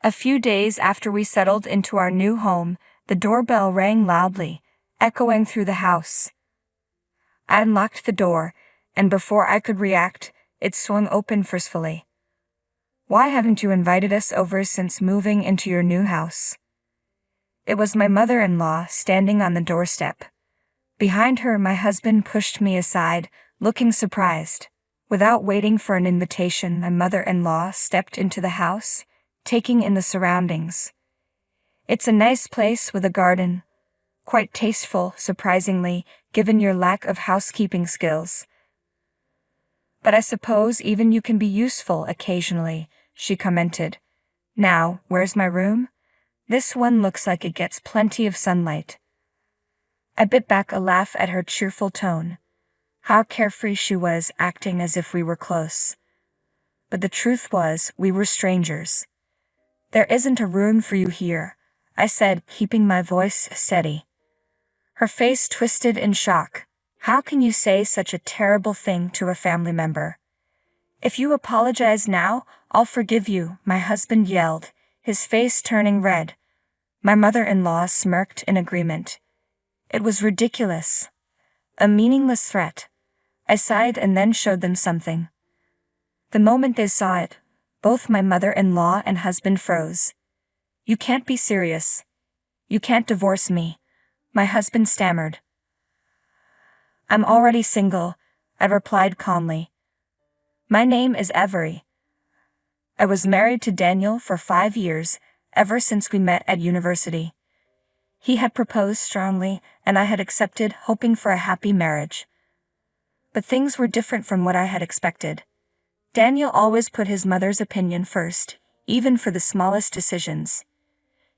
A few days after we settled into our new home, the doorbell rang loudly, echoing through the house. I unlocked the door, and before I could react, it swung open forcefully. "Why haven't you invited us over since moving into your new house?" It was my mother-in-law standing on the doorstep. Behind her, my husband pushed me aside, looking surprised. Without waiting for an invitation, my mother-in-law stepped into the house, taking in the surroundings. "It's a nice place with a garden. Quite tasteful, surprisingly, given your lack of housekeeping skills. But I suppose even you can be useful occasionally," she commented. "Now, where's my room? This one looks like it gets plenty of sunlight." I bit back a laugh at her cheerful tone. How carefree she was, acting as if we were close. But the truth was, we were strangers. "There isn't a room for you here," I said, keeping my voice steady. Her face twisted in shock. "How can you say such a terrible thing to a family member?" "If you apologize now, I'll forgive you," my husband yelled, his face turning red. My mother-in-law smirked in agreement. It was ridiculous. A meaningless threat. I sighed and then showed them something. The moment they saw it, both my mother-in-law and husband froze. "You can't be serious. You can't divorce me," my husband stammered. "I'm already single," I replied calmly. "My name is Avery. I was married to Daniel for 5 years, ever since we met at university. He had proposed strongly, and I had accepted, hoping for a happy marriage. But things were different from what I had expected. Daniel always put his mother's opinion first, even for the smallest decisions.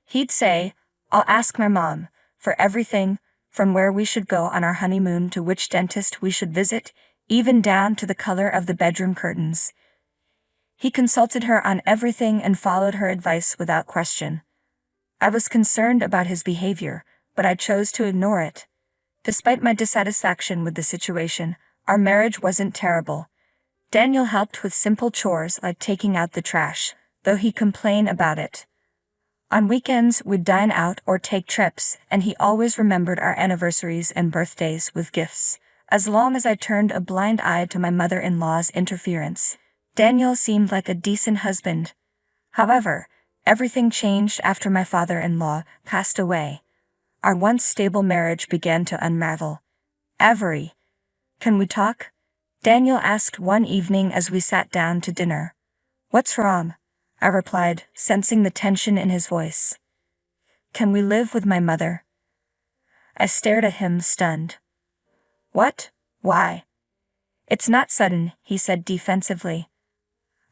He'd say, 'I'll ask my mom,' for everything, from where we should go on our honeymoon to which dentist we should visit, even down to the color of the bedroom curtains. He consulted her on everything and followed her advice without question. I was concerned about his behavior, but I chose to ignore it. Despite my dissatisfaction with the situation, our marriage wasn't terrible. Daniel helped with simple chores like taking out the trash, though he complained about it. On weekends, we'd dine out or take trips, and he always remembered our anniversaries and birthdays with gifts. As long as I turned a blind eye to my mother-in-law's interference, Daniel seemed like a decent husband. However, everything changed after my father-in-law passed away. Our once stable marriage began to unravel. "Avery, can we talk?" Daniel asked one evening as we sat down to dinner. "What's wrong?" I replied, sensing the tension in his voice. "Can we live with my mother?" I stared at him, stunned. "What? Why?" "It's not sudden," he said defensively.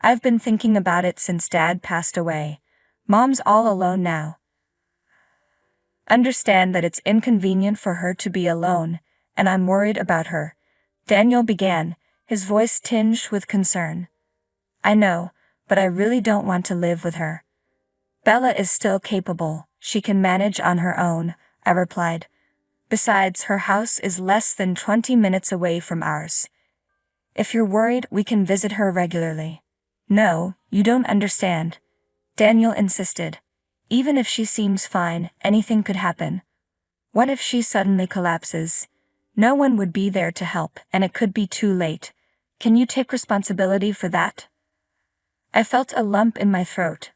"I've been thinking about it since Dad passed away. Mom's all alone now. Understand that it's inconvenient for her to be alone, and I'm worried about her," Daniel began, his voice tinged with concern. "I know, but I really don't want to live with her." "Bella is still capable, she can manage on her own," I replied. "Besides, her house is less than 20 minutes away from ours. If you're worried, we can visit her regularly." "No, you don't understand," Daniel insisted. "Even if she seems fine, anything could happen. What if she suddenly collapses? No one would be there to help, and it could be too late. Can you take responsibility for that?" I felt a lump in my throat.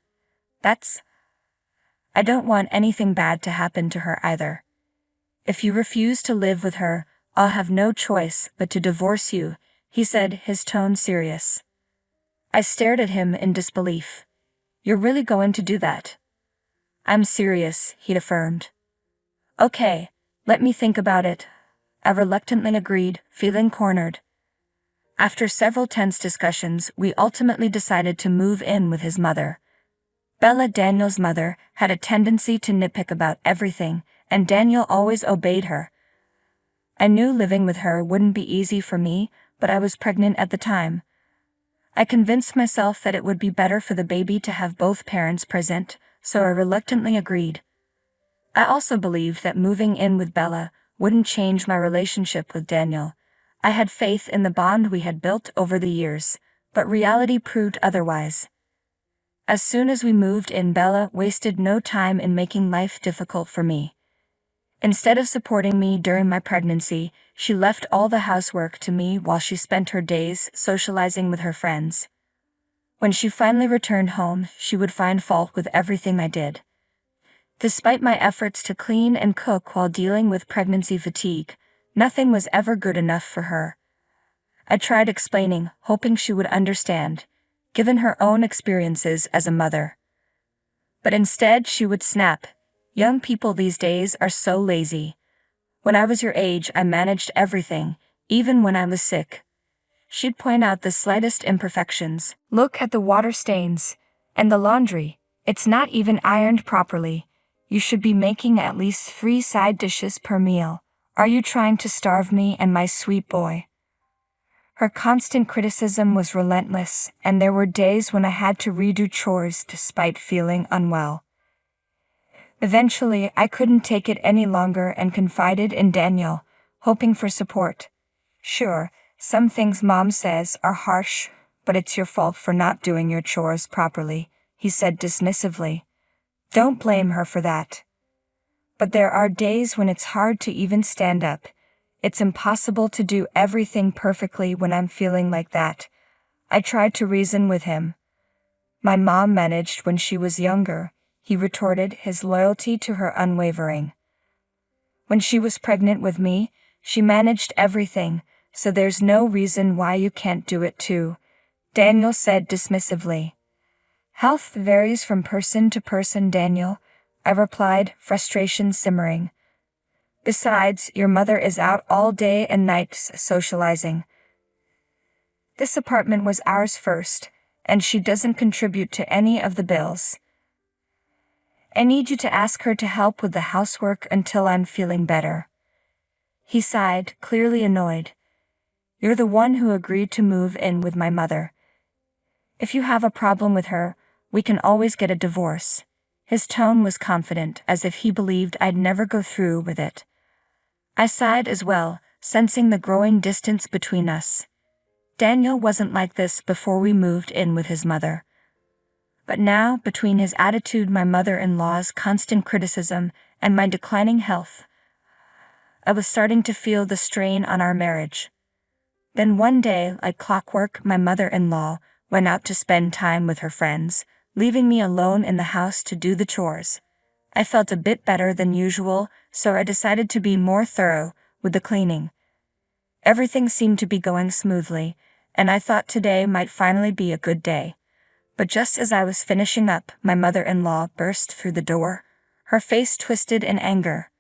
I don't want anything bad to happen to her either. If you refuse to live with her, I'll have no choice but to divorce you, he said, his tone serious. I stared at him in disbelief. You're really going to do that? I'm serious, he affirmed. Okay, let me think about it. I reluctantly agreed, feeling cornered. After several tense discussions, we ultimately decided to move in with his mother. Bella, Daniel's mother, had a tendency to nitpick about everything, and Daniel always obeyed her. I knew living with her wouldn't be easy for me, but I was pregnant at the time. I convinced myself that it would be better for the baby to have both parents present, so I reluctantly agreed. I also believed that moving in with Bella wouldn't change my relationship with Daniel. I had faith in the bond we had built over the years, but reality proved otherwise. As soon as we moved in, Bella wasted no time in making life difficult for me. Instead of supporting me during my pregnancy, she left all the housework to me while she spent her days socializing with her friends. When she finally returned home, she would find fault with everything I did. Despite my efforts to clean and cook while dealing with pregnancy fatigue, nothing was ever good enough for her. I tried explaining, hoping she would understand, given her own experiences as a mother. But instead she would snap, "Young people these days are so lazy. When I was your age, I managed everything, even when I was sick." She'd point out the slightest imperfections. "Look at the water stains. And the laundry. It's not even ironed properly. You should be making at least 3 side dishes per meal. Are you trying to starve me and my sweet boy?" Her constant criticism was relentless, and there were days when I had to redo chores despite feeling unwell. Eventually, I couldn't take it any longer and confided in Daniel, hoping for support. "Sure, some things Mom says are harsh, but it's your fault for not doing your chores properly," he said dismissively. "Don't blame her for that." But there are days when it's hard to even stand up. It's impossible to do everything perfectly when I'm feeling like that. I tried to reason with him. "My mom managed when she was younger," he retorted, his loyalty to her unwavering. "When she was pregnant with me, she managed everything, so there's no reason why you can't do it too," Daniel said dismissively. "Health varies from person to person, Daniel," I replied, frustration simmering. "Besides, your mother is out all day and nights socializing. This apartment was ours first, and she doesn't contribute to any of the bills. I need you to ask her to help with the housework until I'm feeling better." He sighed, clearly annoyed. "You're the one who agreed to move in with my mother. If you have a problem with her, we can always get a divorce." His tone was confident, as if he believed I'd never go through with it. I sighed as well, sensing the growing distance between us. Daniel wasn't like this before we moved in with his mother. But now, between his attitude, my mother-in-law's constant criticism, and my declining health, I was starting to feel the strain on our marriage. Then one day, like clockwork, my mother-in-law went out to spend time with her friends, leaving me alone in the house to do the chores. I felt a bit better than usual, so I decided to be more thorough with the cleaning. Everything seemed to be going smoothly, and I thought today might finally be a good day. But just as I was finishing up, my mother-in-law burst through the door, her face twisted in anger.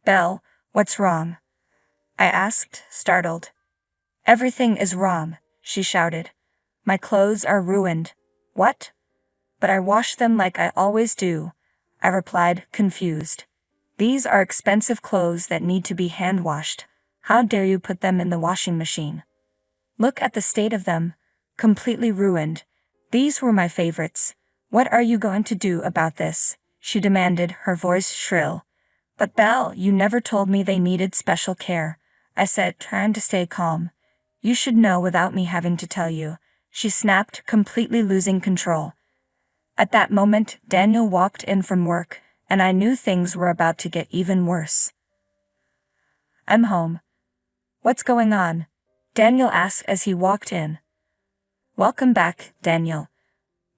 "Belle, what's wrong?" I asked, startled. "Everything is wrong," she shouted. "My clothes are ruined." "What?" "But I wash them like I always do," I replied, confused. "These are expensive clothes that need to be hand-washed. How dare you put them in the washing machine? Look at the state of them, completely ruined. These were my favorites. What are you going to do about this?" she demanded, her voice shrill. "But Belle, you never told me they needed special care," I said, trying to stay calm. "You should know without me having to tell you," she snapped, completely losing control. At that moment, Daniel walked in from work, and I knew things were about to get even worse. "I'm home." "What's going on?" Daniel asked as he walked in. "Welcome back, Daniel,"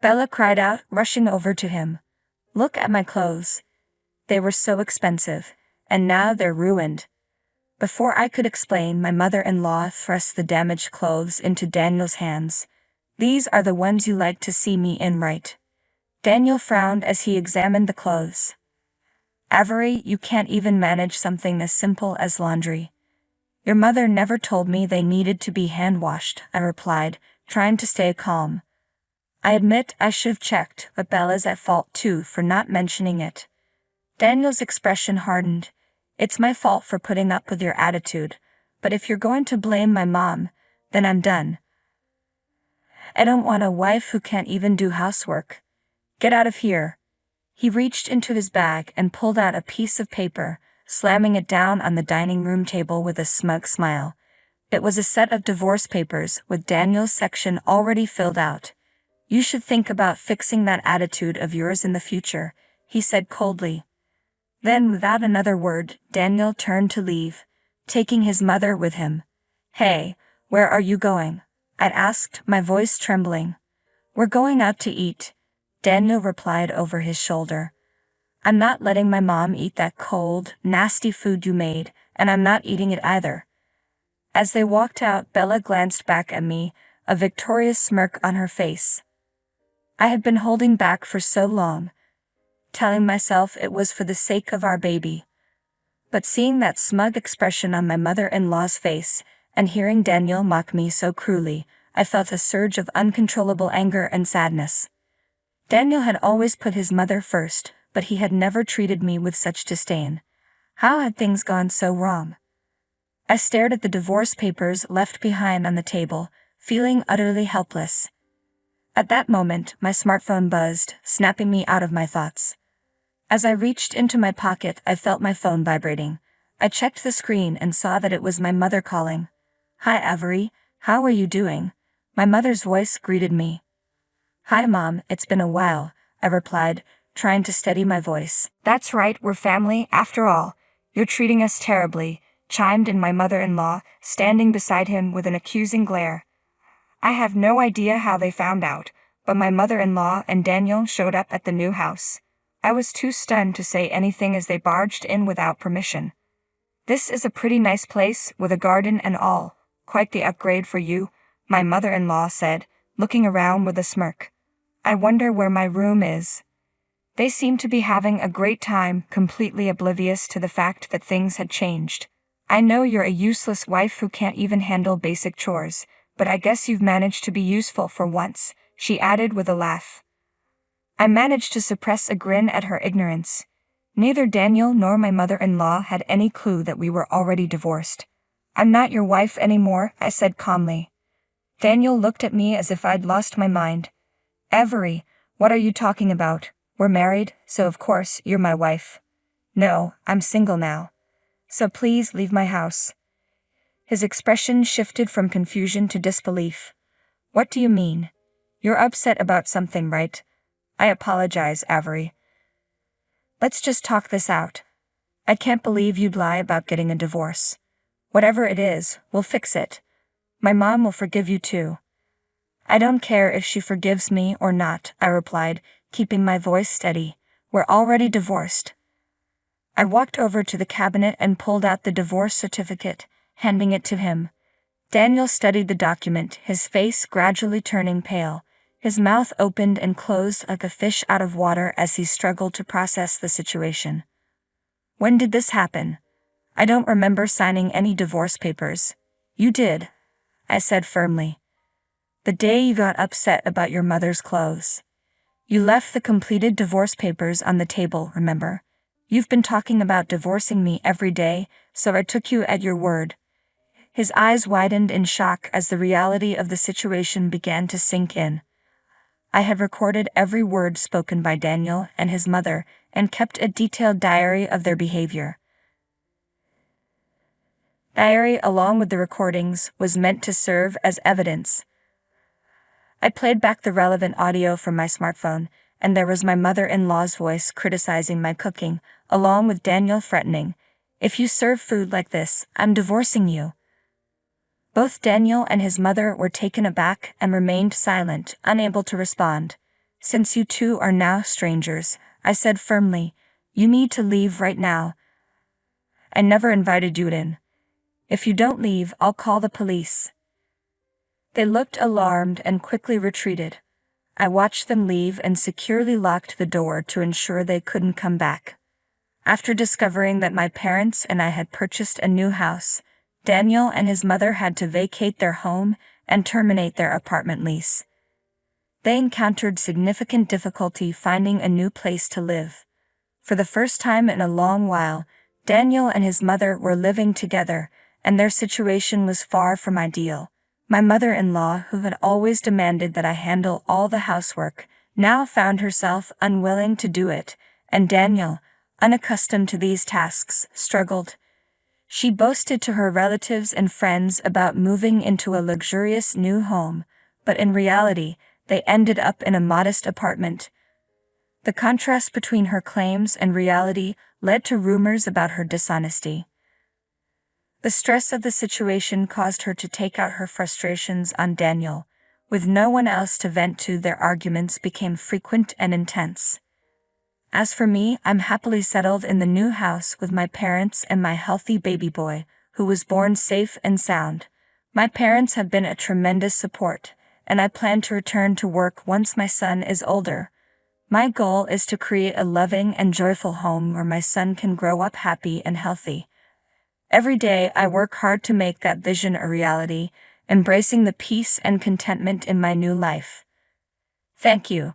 Bella cried out, rushing over to him. "Look at my clothes. They were so expensive, and now they're ruined." Before I could explain, my mother-in-law thrust the damaged clothes into Daniel's hands. "These are the ones you like to see me in, right?" Daniel frowned as he examined the clothes. "Avery, you can't even manage something as simple as laundry." "Your mother never told me they needed to be hand-washed," I replied, trying to stay calm. I admit I should have checked, but Bella's at fault too for not mentioning it. Daniel's expression hardened. "It's my fault for putting up with your attitude, but if you're going to blame my mom, then I'm done. I don't want a wife who can't even do housework. Get out of here." He reached into his bag and pulled out a piece of paper, slamming it down on the dining room table with a smug smile. It was a set of divorce papers with Daniel's section already filled out. You should think about fixing that attitude of yours in the future, he said coldly. Then without another word, Daniel turned to leave, taking his mother with him. Hey, where are you going? I asked, my voice trembling. We're going out to eat, Daniel replied over his shoulder. I'm not letting my mom eat that cold, nasty food you made, and I'm not eating it either. As they walked out, Bella glanced back at me, a victorious smirk on her face. I had been holding back for so long, telling myself it was for the sake of our baby. But seeing that smug expression on my mother-in-law's face, and hearing Daniel mock me so cruelly, I felt a surge of uncontrollable anger and sadness. Daniel had always put his mother first, but he had never treated me with such disdain. How had things gone so wrong? I stared at the divorce papers left behind on the table, feeling utterly helpless. At that moment, my smartphone buzzed, snapping me out of my thoughts. As I reached into my pocket, I felt my phone vibrating. I checked the screen and saw that it was my mother calling. Hi Avery, how are you doing? My mother's voice greeted me. Hi Mom, it's been a while, I replied, trying to steady my voice. That's right, we're family, after all. You're treating us terribly, chimed in my mother-in-law, standing beside him with an accusing glare. I have no idea how they found out, but my mother-in-law and Daniel showed up at the new house. I was too stunned to say anything as they barged in without permission. This is a pretty nice place, with a garden and all. Quite the upgrade for you, my mother-in-law said, looking around with a smirk. I wonder where my room is. They seemed to be having a great time, completely oblivious to the fact that things had changed. I know you're a useless wife who can't even handle basic chores, but I guess you've managed to be useful for once, she added with a laugh. I managed to suppress a grin at her ignorance. Neither Daniel nor my mother-in-law had any clue that we were already divorced. I'm not your wife anymore, I said calmly. Daniel looked at me as if I'd lost my mind. Avery, what are you talking about? We're married, so of course you're my wife. No, I'm single now. So please leave my house. His expression shifted from confusion to disbelief. What do you mean? You're upset about something, right? I apologize, Avery. Let's just talk this out. I can't believe you'd lie about getting a divorce. Whatever it is, we'll fix it. My mom will forgive you too. I don't care if she forgives me or not, I replied, keeping my voice steady. We're already divorced. I walked over to the cabinet and pulled out the divorce certificate, handing it to him. Daniel studied the document, his face gradually turning pale. His mouth opened and closed like a fish out of water as he struggled to process the situation. When did this happen? I don't remember signing any divorce papers. You did, I said firmly. The day you got upset about your mother's clothes. You left the completed divorce papers on the table, remember? You've been talking about divorcing me every day, so I took you at your word. His eyes widened in shock as the reality of the situation began to sink in. I had recorded every word spoken by Daniel and his mother and kept a detailed diary of their behavior. Diary, along with the recordings, was meant to serve as evidence. I played back the relevant audio from my smartphone, and there was my mother-in-law's voice criticizing my cooking, along with Daniel threatening, "If you serve food like this, I'm divorcing you." Both Daniel and his mother were taken aback and remained silent, unable to respond. Since you two are now strangers, I said firmly, you need to leave right now. I never invited you in. If you don't leave, I'll call the police. They looked alarmed and quickly retreated. I watched them leave and securely locked the door to ensure they couldn't come back. After discovering that my parents and I had purchased a new house, Daniel and his mother had to vacate their home and terminate their apartment lease. They encountered significant difficulty finding a new place to live. For the first time in a long while, Daniel and his mother were living together, and their situation was far from ideal. My mother-in-law, who had always demanded that I handle all the housework, now found herself unwilling to do it, and Daniel, unaccustomed to these tasks, struggled. She boasted to her relatives and friends about moving into a luxurious new home, but in reality, they ended up in a modest apartment. The contrast between her claims and reality led to rumors about her dishonesty. The stress of the situation caused her to take out her frustrations on Daniel. With no one else to vent to, their arguments became frequent and intense. As for me, I'm happily settled in the new house with my parents and my healthy baby boy, who was born safe and sound. My parents have been a tremendous support, and I plan to return to work once my son is older. My goal is to create a loving and joyful home where my son can grow up happy and healthy. Every day I work hard to make that vision a reality, embracing the peace and contentment in my new life. Thank you.